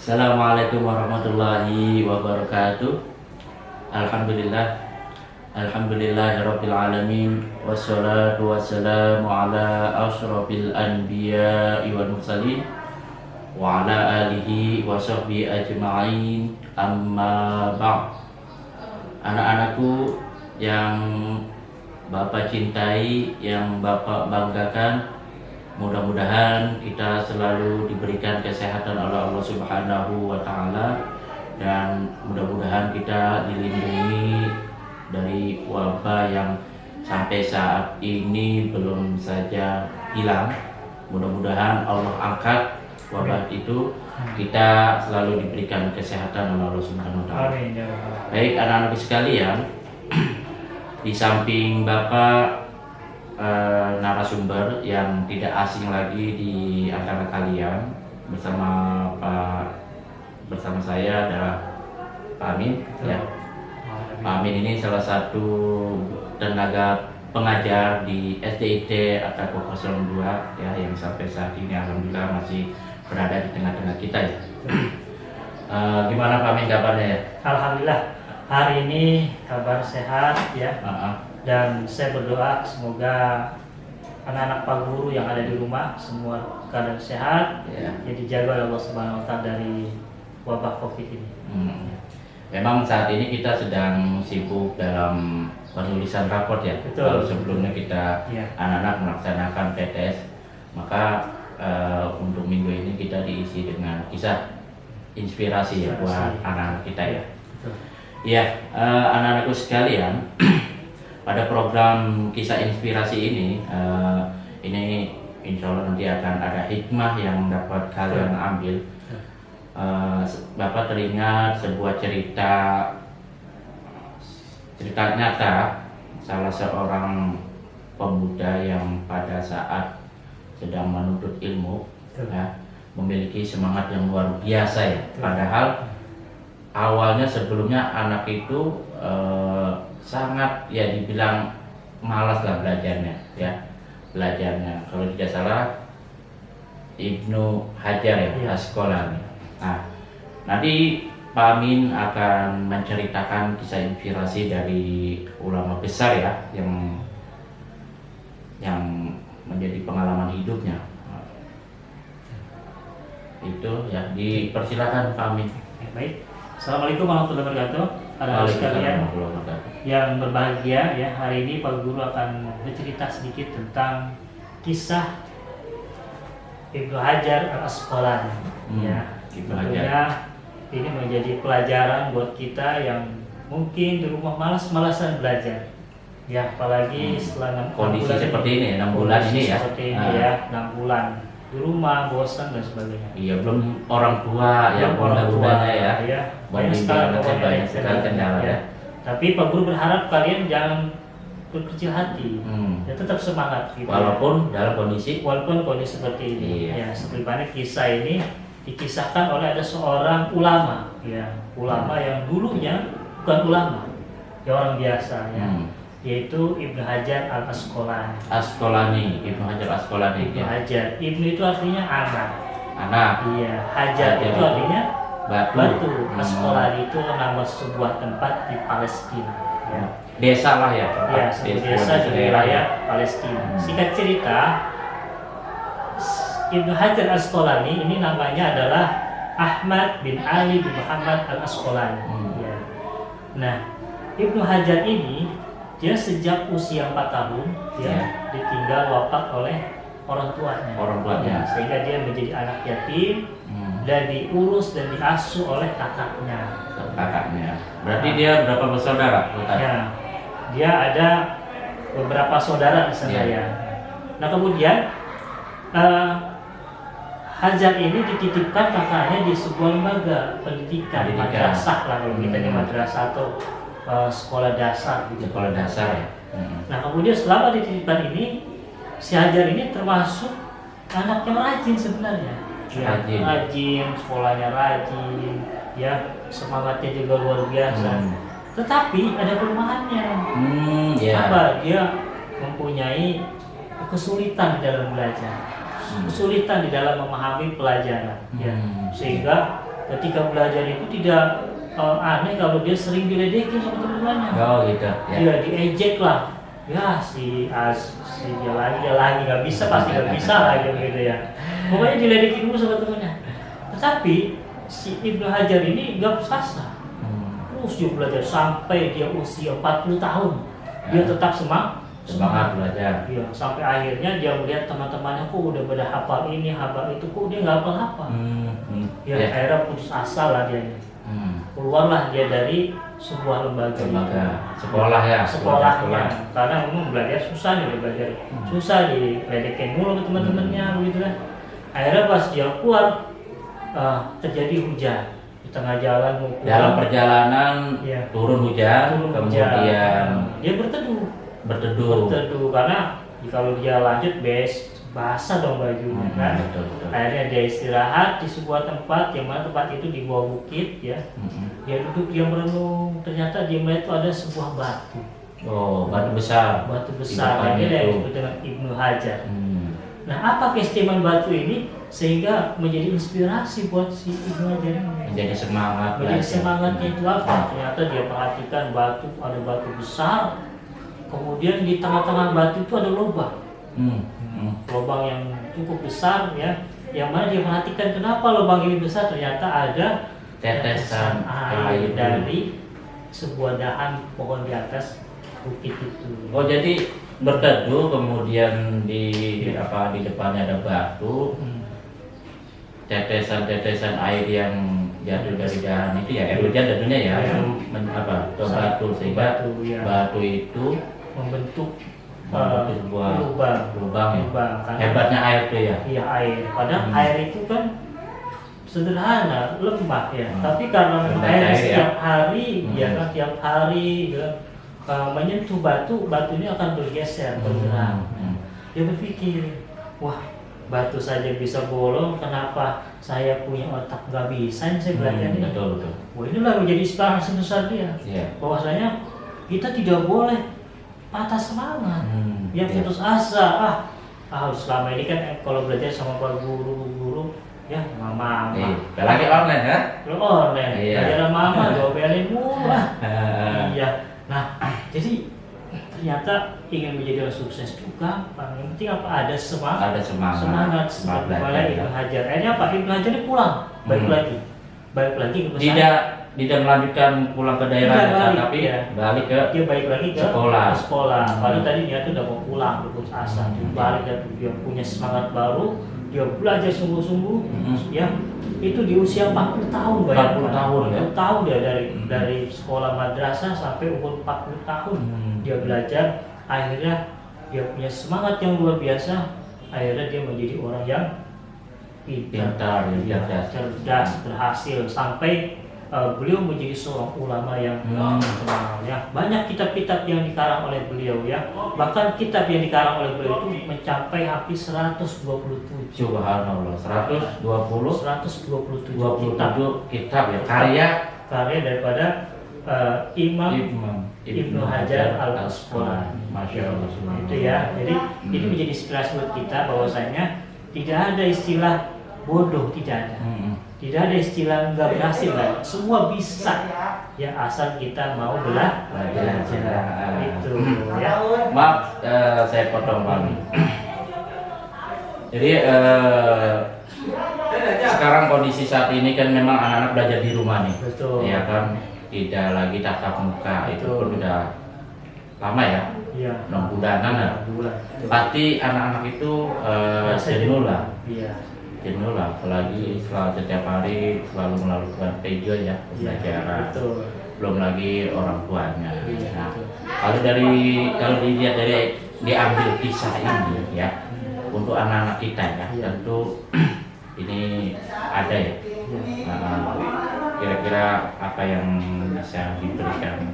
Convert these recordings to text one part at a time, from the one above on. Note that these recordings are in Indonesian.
Assalamualaikum warahmatullahi wabarakatuh. Alhamdulillahirabbil alamin wassalatu wassalamu ala asyrofil anbiya'i wal mursalin wa ala alihi wa sahbihi ajma'in, amma ba'd. Anak-anakku yang Bapak cintai, yang Bapak banggakan, mudah-mudahan kita selalu diberikan kesehatan oleh Allah Subhanahu wa Ta'ala, dan mudah-mudahan kita dilindungi dari wabah yang sampai saat ini belum saja hilang. Mudah-mudahan Allah angkat wabah itu, kita selalu diberikan kesehatan oleh Allah Subhanahu wa Ta'ala. Baik anak-anak sekalian, di samping Bapak narasumber yang tidak asing lagi di antara kalian, bersama saya adalah Pak Amin. Ya. Pak Amin ini salah satu tenaga pengajar di SDIT Atako 02 ya, yang sampai saat ini alhamdulillah masih berada di tengah-tengah kita ya. Gimana Pak Amin kabarnya ya? Alhamdulillah hari ini kabar sehat ya. Dan saya berdoa semoga anak-anak Pak Guru yang ada di rumah semua keadaan sehat, ya dijaga oleh Allah Subhanahu wa Ta'ala dari wabah Covid ini. Memang saat ini kita sedang sibuk dalam penulisan raport ya. Betul. Kalau sebelumnya kita anak-anak melaksanakan PTS, maka untuk minggu ini kita diisi dengan kisah inspirasi ya buat anak-anak kita ya. Betul. Ya, anak-anakku sekalian, pada program kisah inspirasi ini insya Allah nanti akan ada hikmah yang dapat kalian ambil. Bapak teringat sebuah cerita nyata salah seorang pemuda yang pada saat sedang menuntut ilmu ya, memiliki semangat yang luar biasa ya. Padahal awalnya sebelumnya anak itu sangat ya dibilang malas lah belajarnya. Kalau tidak salah Ibnu Hajar ya, Asqalani. Nah, nanti Pak Amin akan menceritakan kisah inspirasi dari ulama besar ya, yang menjadi pengalaman hidupnya. Itu ya, dipersilakan Pak Amin. Baik. Assalamualaikum warahmatullahi wabarakatuh. Anak sekalian yang berbahagia ya, hari ini Pak Guru akan bercerita sedikit tentang kisah Ibnu Hajar Al-Asqalani. Tentunya ini menjadi pelajaran buat kita yang mungkin di rumah malas-malasan belajar. Ya, apalagi setelah kondisi seperti ini 6 bulan ini ya. Seperti ini ya, 6 bulan di rumah, bosan dan sebagainya. Iya, belum orang tua yang bunda-bundanya ya. Banyak sekali kendala ya. Tapi Pak Guru berharap kalian jangan berkecil hati, ya tetap semangat gitu. Walaupun dalam kondisi seperti ini. Ya, seperti mana kisah ini dikisahkan oleh ada seorang ulama, ya, ulama yang dulunya bukan ulama, ya orang biasa ya. Yaitu Ibnu Hajar Al-Asqalani. Ibnu Hajar Asqalani. Ibnu Hajar. Ibnu itu artinya anak. Iya. Hajar itu artinya batu. Asqalani itu nama sebuah tempat di Palestina. Ya. Desa lah ya. Iya, desa di wilayah Palestina. Singkat cerita, Ibnu Hajar Asqalani ini namanya adalah Ahmad bin Ali bin Muhammad Al-Asqalani. Ya. Nah, Ibnu Hajar ini dia sejak usia 4 tahun dia ditinggal wafat oleh orang tuanya. Sehingga dia menjadi anak yatim dan diurus dan diasuh oleh kakaknya. Berarti dia berapa bersaudara? Ya, dia ada beberapa saudara di sana ya. Nah, kemudian Hajar ini dititipkan kakaknya di sebuah lembaga pendidikan. Madrasah lah kalau kita di madrasah atau sekolah dasar gitu. Sekolah dasar ya. Nah, kemudian selama dititipkan ini, si Hajar ini termasuk anak yang rajin sebenarnya. Rajin, sekolahnya rajin, ya semangatnya juga luar biasa. Tetapi ada kelemahannya. Apa? Dia mempunyai kesulitan dalam belajar, kesulitan di dalam memahami pelajaran, ya. Sehingga ketika belajar itu tidak aneh kalau dia sering diledekin sama teman-temannya. Oh gitu ya. Iya, diejek lah. Ya si dia lagi nggak bisa, pasti nggak bisa lah gitu ya. Pokoknya diledekin dulu sama temannya. Tetapi si Ibnu Hajar ini nggak putus asa. Terus dia belajar sampai dia usia 40 tahun. Dia tetap Semangat belajar. Iya, sampai akhirnya dia melihat teman-temannya kok udah pada hafal ini, hafal itu, kok dia nggak hafal-hafal. Ya, akhirnya putus asa lah dia. Keluarlah dia dari sebuah lembaga. Sekolah ya. Sekolahnya. Karena memang belajar susah nih, belajar susah, diledekin mulu ke teman-temannya begitu kan. Akhirnya pas dia keluar terjadi hujan di tengah jalan mau pulang. Dalam perjalanan turun hujan, kemudian dia berteduh karena kalau dia lanjut basah dong bajunya kan. Betul. Akhirnya dia istirahat di sebuah tempat yang mana tempat itu di bawah bukit ya. Dia duduk, dia merenung, ternyata dia melihat itu ada sebuah batu. Oh, batu besar. Ini yang disebut dengan Ibnu Hajar. Nah, apa keistimewaan batu ini sehingga menjadi inspirasi buat si Ibnu Hajar ini? Menjadi semangat. Semangatnya itu apa? Ternyata dia perhatikan ada batu besar, kemudian di tengah-tengah batu itu ada lubang. Lubang yang cukup besar ya. Yang mana dia perhatikan kenapa lubang ini besar, ternyata ada tetesan air dari sebuah dahan pohon di atas bukit itu. Oh, jadi berteduh kemudian di depannya ada batu. Tetesan air yang jatuh dari dahan itu ya, air hujan tentunya ya, ke batu sehingga batu itu membentuk sebuah lubang ya. Hebatnya air itu ya. Iya, air. Padahal air itu kan sederhana, lembah ya. Tapi karena air setiap hari, tiap hari menyentuh batu ini akan bergeser, bergerak. Dia berpikir, wah, batu saja bisa bolong, kenapa saya punya otak nggak bisa saya belajar ini? Betul. Wah, inilah menjadi inspirasi besar dia. Bahwasanya kita tidak boleh patah semangat, putus asa. Selama ini kan kalau belajar sama para guru ya mama. Lagi online ya? Belum online. Belajar mama diomelin mulu. Iya. Nah, jadi ternyata ingin menjadi orang sukses juga, yang penting apa? Ada semangat. Semangat belajar. Ibnu Hajar. Akhirnya apa? Ibnu Hajar ini pulang, balik lagi ke pesantren. Tidak melanjutkan pulang ke daerah, tapi balik lagi ke sekolah. Padahal tadi dia tuh udah mau pulang, udah putus asa. Balik dia punya semangat baru, dia belajar sungguh-sungguh. Ya, itu di usia 40 tahun. 40 tahun dia dari sekolah madrasah sampai umur 40 tahun dia belajar. Akhirnya dia punya semangat yang luar biasa. Akhirnya dia menjadi orang yang pintar, cerdas, berhasil sampai beliau menjadi seorang ulama yang terkenal ya. Banyak kitab-kitab yang dikarang oleh beliau ya. Bahkan kitab yang dikarang oleh beliau itu mencapai hampir 127. Subhanallah, 127 kitab ya. Karya daripada Imam Ibnu Hajar Al-Asqalani. Masya Allah. Itu ya. Jadi ini menjadi inspirasi buat kita bahwasanya tidak ada istilah bodoh, tidak ada. Tidak ada istilah nggak berhasil lah. Semua bisa ya asal kita mau belajar. Itu ya. Maaf, saya potong Bang. Jadi sekarang kondisi saat ini kan memang anak-anak belajar di rumah nih. Betul. Ya kan, tidak lagi tatap muka. Itu pun udah lama ya. Iya. 6 bulanan. Pasti anak-anak itu jenuh lah. Iya. Jenuh lah, apalagi setelah setiap hari selalu melakukan video ya pembelajaran. Belum lagi orang tuanya. Nah, kalau dilihat dari diambil kisah ini ya untuk anak-anak kita ya, tentu ini ada ya. Kira-kira apa yang bisa diberikan?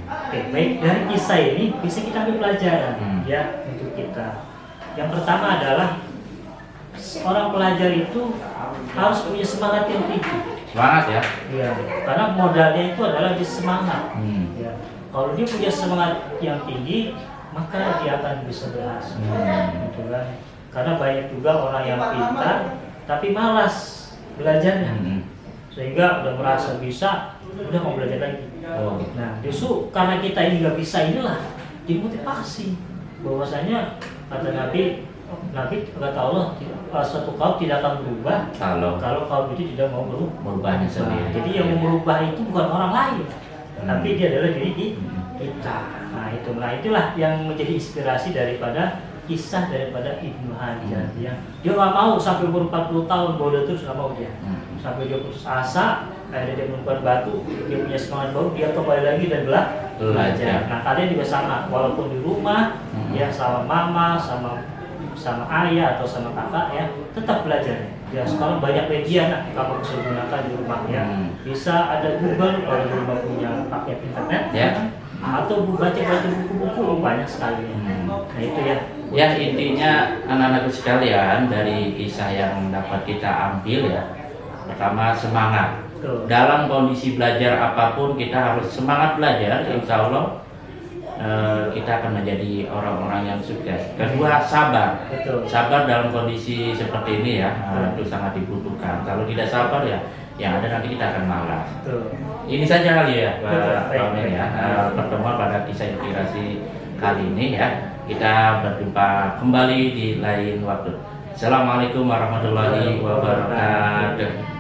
Oke, baik, dari kisah ini bisa kita ambil pelajaran ya untuk kita. Yang pertama adalah seorang pelajar itu harus punya semangat yang tinggi. Semangat ya? Iya, karena modalnya itu adalah di semangat. Ya. Kalau dia punya semangat yang tinggi, maka dia akan bisa berhasil. Gitu kan? Karena banyak juga orang yang pintar tapi malas belajarnya. sehingga udah merasa bisa, udah mau belajar lagi. Oh. Nah, justru karena kita ini nggak bisa inilah jadi motivasi bahwasanya kata Nabi kata Allah, suatu kaum tidak akan berubah kalau kaum itu tidak mau merubahnya sendiri. Jadi yang mau merubah itu bukan orang lain, tapi dia adalah diri kita. Nah itulah yang menjadi inspirasi daripada kisah daripada Ibnu Hajar. Ya. Dia nggak mau sampai umur 40 tahun bodoh terus, nggak mau dia. Sampai dia putus asa, akhirnya dia menemukan batu, dia punya semangat baru, dia kembali lagi dan belajar. Nah kalian juga sama, walaupun di rumah, ya sama mama, sama ayah atau sama kakak ya, tetap belajar. Ya sekarang banyak media kamu bisa gunakan di rumah ya. Bisa ada Google kalau di rumah punya paket internet ya. Atau baca buku-buku banyak sekali. Nah itu ya. Ya intinya anak-anakku sekalian dari kisah yang dapat kita ambil ya. Pertama semangat. Dalam kondisi belajar apapun kita harus semangat belajar. Insya Allah kita akan menjadi orang-orang yang sukses. Kedua sabar. Sabar dalam kondisi seperti ini ya, itu sangat dibutuhkan. Kalau tidak sabar ya, yang ada nanti kita akan malas. Ini saja kali ya Pak Amin ya, pertemuan pada kisah inspirasi kali ini ya. Kita berjumpa kembali di lain waktu. Assalamualaikum warahmatullahi wabarakatuh.